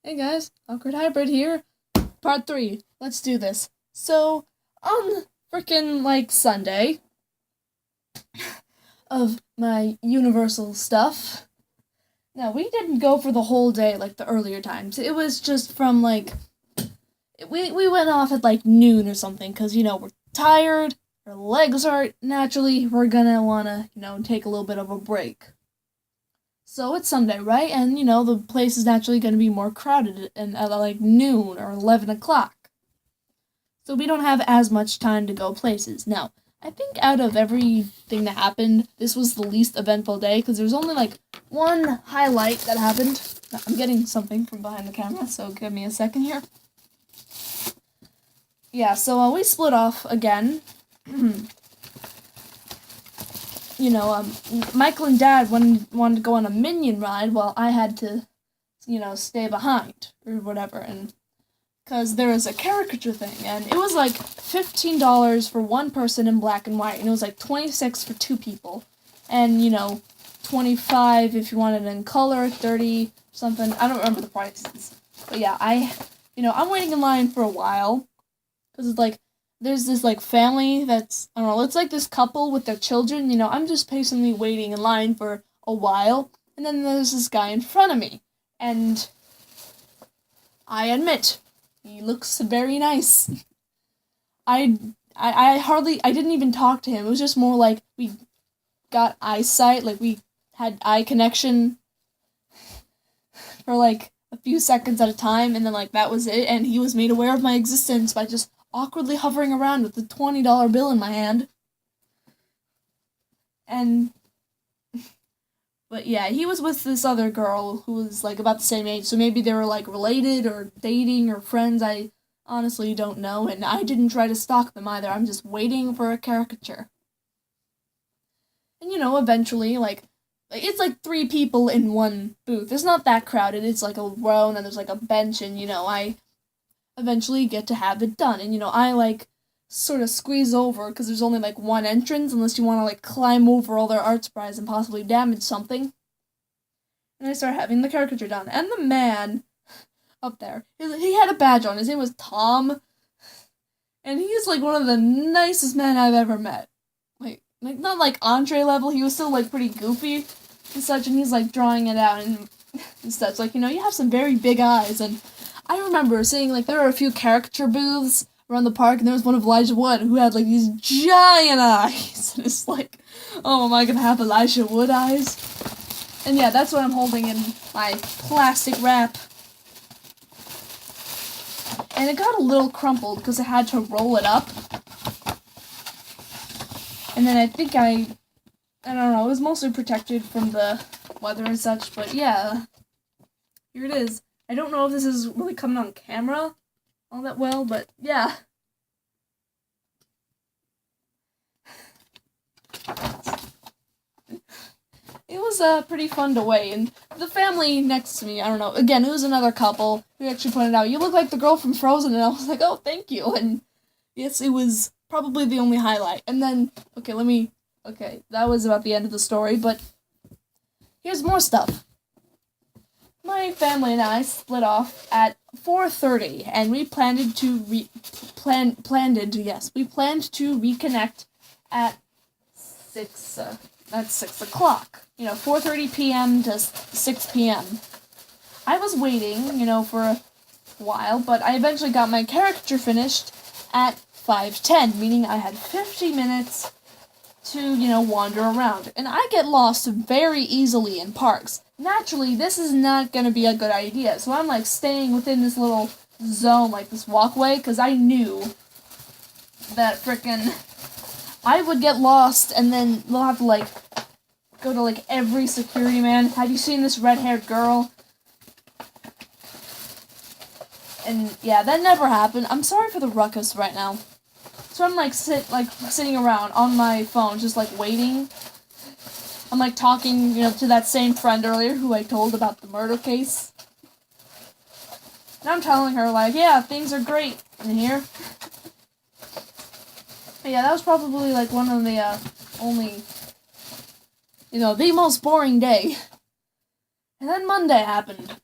Hey guys, Awkward Hybrid here. Part 3. Let's do this. So, on frickin' Sunday of my Universal stuff. Now, we didn't go for the whole day like the earlier times. It was just from we went off at noon or something because, we're tired, our legs hurt. Naturally, we're gonna wanna, take a little bit of a break. So it's Sunday, right? And the place is naturally going to be more crowded and at noon or 11 o'clock. So we don't have as much time to go places. Now, I think out of everything that happened, this was the least eventful day because there's only one highlight that happened. I'm getting something from behind the camera, so give me a second here. Yeah, so we split off again. Michael and Dad wanted to go on a Minion ride while I had to, stay behind or whatever. And because there was a caricature thing, and it was $15 for one person in black and white, and it was $26 for two people, and $25 if you wanted it in color, $30 something. I don't remember the prices, but yeah, I'm waiting in line for a while because it's there's this family that's, I don't know, it's this couple with their children. I'm just patiently waiting in line for a while, and then there's this guy in front of me, and I admit he looks very nice. I didn't even talk to him. It was just more we got eyesight, we had eye connection for a few seconds at a time, and then that was it, and he was made aware of my existence by just awkwardly hovering around with the $20 bill in my hand. And but yeah, he was with this other girl who was about the same age, so maybe they were related or dating or friends. I honestly don't know, and I didn't try to stalk them either. I'm just waiting for a caricature. And eventually it's three people in one booth. It's not that crowded. It's a row and then there's a bench, and I eventually get to have it done. And I sort of squeeze over because there's only one entrance unless you want to climb over all their art supplies and possibly damage something. And I start having the caricature done. And the man up there, he had a badge on. His name was Tom. And he's one of the nicest men I've ever met. Not Andre level, he was still pretty goofy and such, and he's drawing it out and such. You have some very big eyes. And I remember seeing there were a few caricature booths around the park, and there was one of Elijah Wood who had these giant eyes. And it's oh, am I gonna have Elijah Wood eyes? And yeah, that's what I'm holding in my plastic wrap. And it got a little crumpled because I had to roll it up. And then I think I don't know, it was mostly protected from the weather and such, but yeah, here it is. I don't know if this is really coming on camera all that well, but yeah. It was pretty fun to wait, and the family next to me, I don't know, again, it was another couple who actually pointed out, you look like the girl from Frozen, and I was oh, thank you, and yes, it was probably the only highlight. And then, okay, that was about the end of the story, but here's more stuff. My family and I split off at 4:30, and we planned to reconnect at 6 o'clock. 4:30 p.m. to 6 p.m. I was waiting, for a while, but I eventually got my caricature finished at 5:10, meaning I had 50 minutes to, wander around. And I get lost very easily in parks. Naturally, this is not going to be a good idea, so I'm staying within this little zone, this walkway, because I knew that I would get lost, and then they'll have to go to every security man. Have you seen this red-haired girl? And yeah, that never happened. I'm sorry for the ruckus right now. So I'm sitting around on my phone, just waiting. I'm talking, to that same friend earlier who I told about the murder case. And I'm telling her yeah, things are great in here. But yeah, that was probably one of the only, the most boring day. And then Monday happened.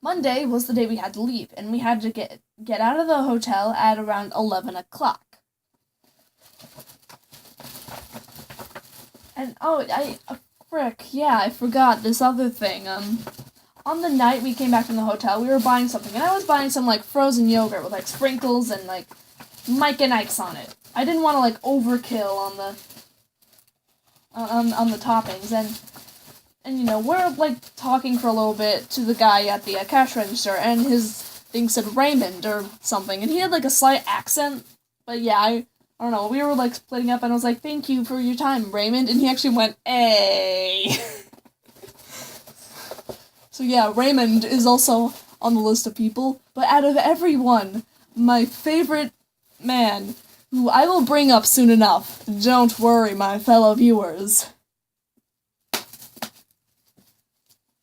Monday was the day we had to leave, and we had to get out of the hotel at around 11 o'clock. And, frick, yeah, I forgot this other thing. On the night we came back from the hotel, we were buying something, and I was buying some, frozen yogurt with, sprinkles and, Mike and Ike's on it. I didn't want to, overkill on the toppings, and we're, talking for a little bit to the guy at the cash register, and his thing said Raymond or something, and he had, a slight accent, but yeah, I don't know, we were, splitting up, and I was like, thank you for your time, Raymond, and he actually went, hey. So yeah, Raymond is also on the list of people, but out of everyone, my favorite man, who I will bring up soon enough, don't worry, my fellow viewers.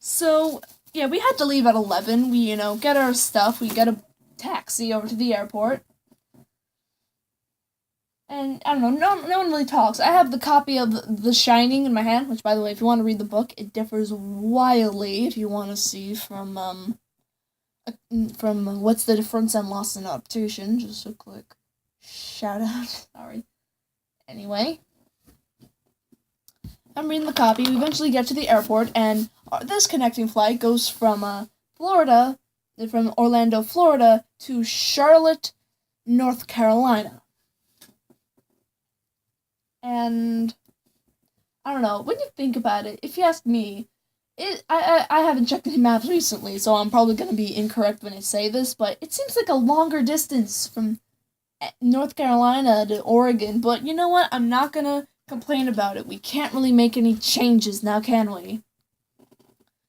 So, yeah, we had to leave at 11, we, get our stuff, we get a taxi over to the airport, and, I don't know, no one really talks. I have the copy of The Shining in my hand, which, by the way, if you want to read the book, it differs wildly, if you want to see from What's the Difference and Lost in Adaptation, just a quick shout out, sorry. Anyway, I'm reading the copy, we eventually get to the airport, and this connecting flight goes from Orlando, Florida, to Charlotte, North Carolina. And, I don't know, when you think about it, if you ask me, I haven't checked any maps recently, so I'm probably going to be incorrect when I say this, but it seems like a longer distance from North Carolina to Oregon, but you know what, I'm not going to complain about it. We can't really make any changes now, can we?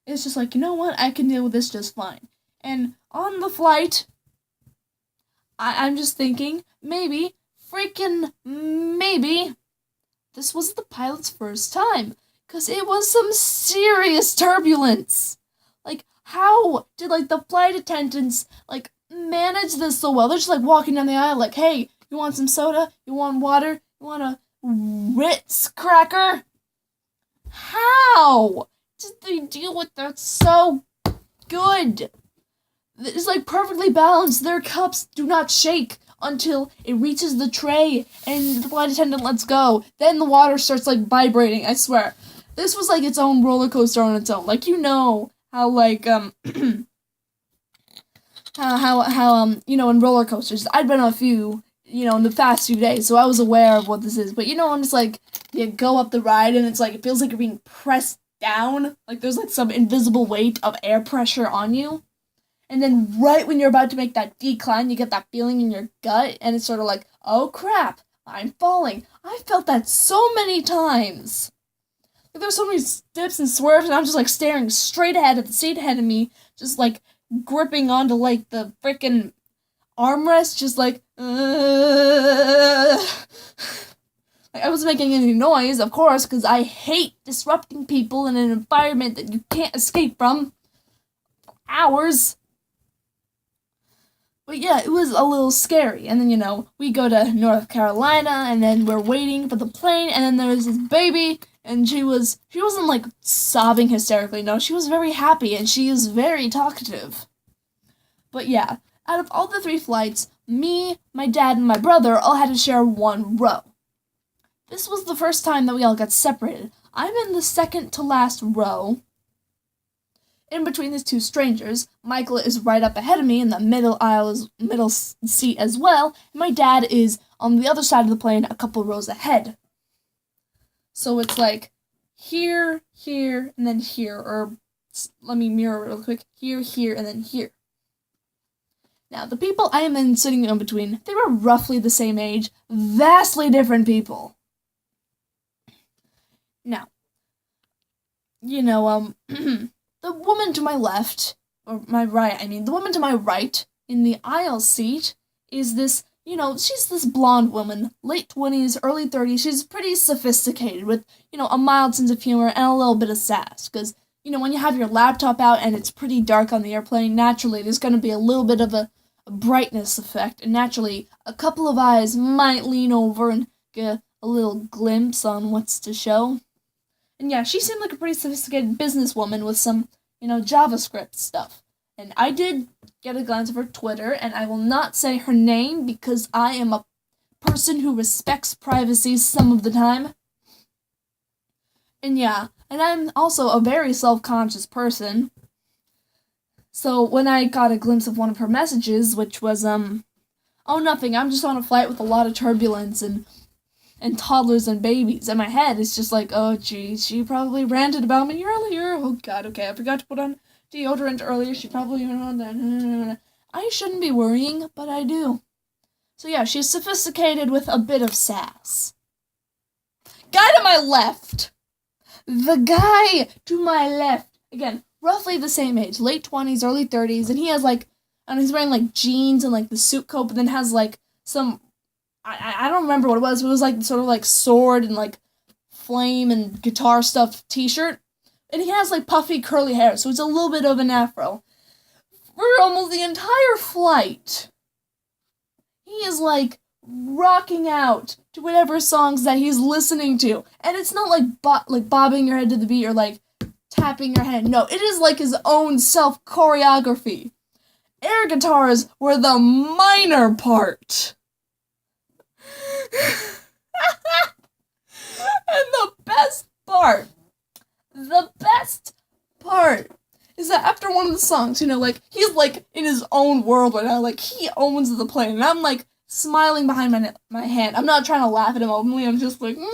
It's just you know what, I can deal with this just fine. And on the flight, I'm just thinking, maybe, this was the pilot's first time, because it was some serious turbulence. How did, the flight attendants, manage this so well? They're just, walking down the aisle, hey, you want some soda? You want water? You want a Ritz cracker? How did they deal with that so good? It's, perfectly balanced. Their cups do not shake until it reaches the tray and the flight attendant lets go. Then the water starts, vibrating, I swear. This was, its own roller coaster on its own. How, in roller coasters, I'd been on a few, in the past few days, so I was aware of what this is. But, when it's, you go up the ride and it's, it feels like you're being pressed down. There's, some invisible weight of air pressure on you. And then right when you're about to make that decline, you get that feeling in your gut, and it's sort of oh crap, I'm falling. I felt that so many times. There's so many dips and swerves, and I'm just, staring straight ahead at the seat ahead of me, just, gripping onto, the frickin' armrest, just, I wasn't making any noise, of course, because I hate disrupting people in an environment that you can't escape from for hours. But yeah, it was a little scary. And then, we go to North Carolina, and then we're waiting for the plane, and then there's this baby, and she wasn't, sobbing hysterically. No, she was very happy, and she is very talkative. But yeah, out of all the 3 flights, me, my dad, and my brother all had to share one row. This was the first time that we all got separated. I'm in the second to last row. In between these 2 strangers, Michael is right up ahead of me in the middle seat as well, and my dad is on the other side of the plane a couple rows ahead. So it's here, here, and then here, or let me mirror real quick, here, here, and then here. Now, the people I am sitting in between, they were roughly the same age, vastly different people. Now, the woman to my left, or my right, the woman to my right, in the aisle seat, is this, she's this blonde woman, late 20s, early 30s, she's pretty sophisticated, with, a mild sense of humor and a little bit of sass, because, when you have your laptop out and it's pretty dark on the airplane, naturally, there's going to be a little bit of a brightness effect, and naturally, a couple of eyes might lean over and get a little glimpse on what's to show. And yeah, she seemed like a pretty sophisticated businesswoman with some, JavaScript stuff. And I did get a glance of her Twitter, and I will not say her name because I am a person who respects privacy some of the time. And yeah, and I'm also a very self-conscious person. So when I got a glimpse of one of her messages, which was, oh, nothing, I'm just on a flight with a lot of turbulence and toddlers and babies, and my head is just like, oh, geez, she probably ranted about me earlier. Oh, God, okay, I forgot to put on deodorant earlier. She probably went on that. I shouldn't be worrying, but I do. So yeah, she's sophisticated with a bit of sass. Guy to my left. The guy to my left. Again, roughly the same age, late 20s, early 30s, and he has and he's wearing jeans and the suit coat, but then has some, I don't remember what it was, but it was sort of sword and flame and guitar stuff t-shirt. And he has puffy curly hair, so it's a little bit of an afro. For almost the entire flight, he is rocking out to whatever songs that he's listening to. And it's not bobbing your head to the beat or tapping your head. No, it is his own self choreography. Air guitars were the minor part. And the best part is that after one of the songs, he's in his own world right now, he owns the plane, and I'm smiling behind my hand. I'm not trying to laugh at him openly, I'm just again,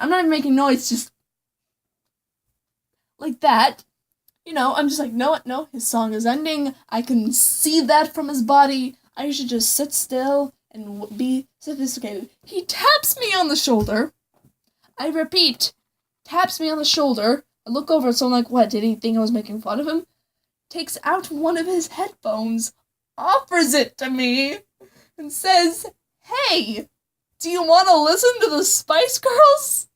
I'm not even making noise, just like that. I'm just no, his song is ending, I can see that from his body, I should just sit still and be sophisticated. He taps me on the shoulder. I repeat, taps me on the shoulder. I look over, so I'm like, what, did he think I was making fun of him? Takes out one of his headphones, offers it to me, and says, hey, do you want to listen to the Spice Girls?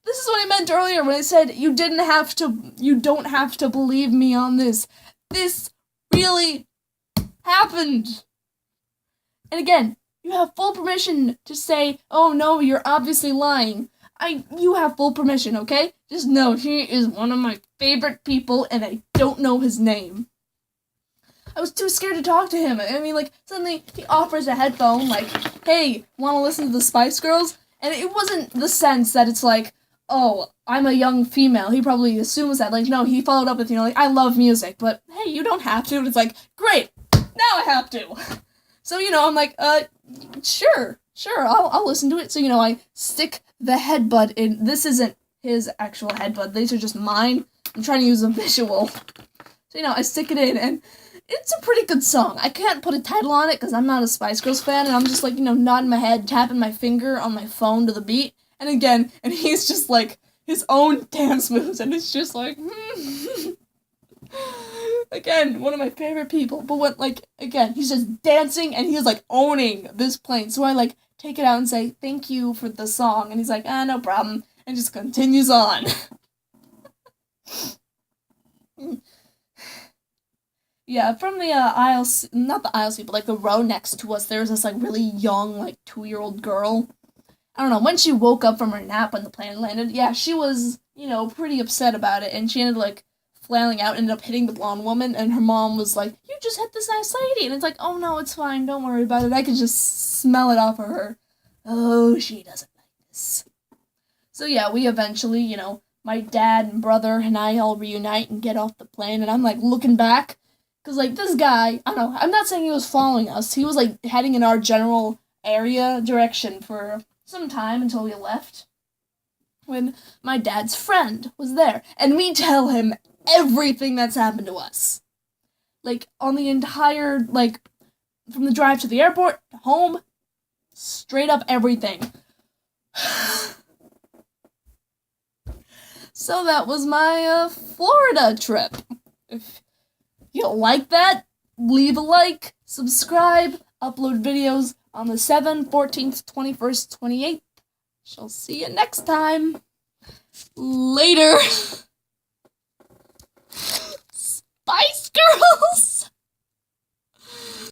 This is what I meant earlier when I said you don't have to believe me on this. This really happened. And again, you have full permission to say, oh no, you're obviously lying. You have full permission, okay? Just know he is one of my favorite people, and I don't know his name. I was too scared to talk to him. I mean, suddenly he offers a headphone, hey, wanna listen to the Spice Girls? And it wasn't the sense that it's oh, I'm a young female. He probably assumes that. No, he followed up with, I love music, but hey, you don't have to. And it's great, now I have to. So, I'm sure, I'll listen to it. So, I stick the headbud in. This isn't his actual headbud. These are just mine. I'm trying to use a visual. So, I stick it in, and it's a pretty good song. I can't put a title on it because I'm not a Spice Girls fan, and I'm just, nodding my head, tapping my finger on my phone to the beat. And again, and he's just, his own dance moves, and it's just Again, one of my favorite people, but when, again, he's just dancing, and he's, owning this plane, so I, take it out and say, thank you for the song, and he's no problem, and just continues on. Yeah, from the, aisle, not the aisle seat, but, the row next to us, there's this, really young, 2-year-old girl. I don't know, when she woke up from her nap when the plane landed, yeah, she was, pretty upset about it, and she ended, flailing out, ended up hitting the blonde woman, and her mom was you just hit this nice lady, and it's oh no, it's fine, don't worry about it, I could just smell it off of her. Oh, she doesn't like this. So yeah, we eventually, my dad and brother and I all reunite and get off the plane, and I'm looking back, because this guy, I don't know, I'm not saying he was following us, he was heading in our general area direction for some time until we left, when my dad's friend was there, and we tell him everything that's happened to us. On the entire, from the drive to the airport, to home, straight up everything. So that was my, Florida trip. If you like that, leave a like, subscribe, upload videos on the 7th, 14th, 21st, 28th. Shall see you next time. Later. Spice Girls!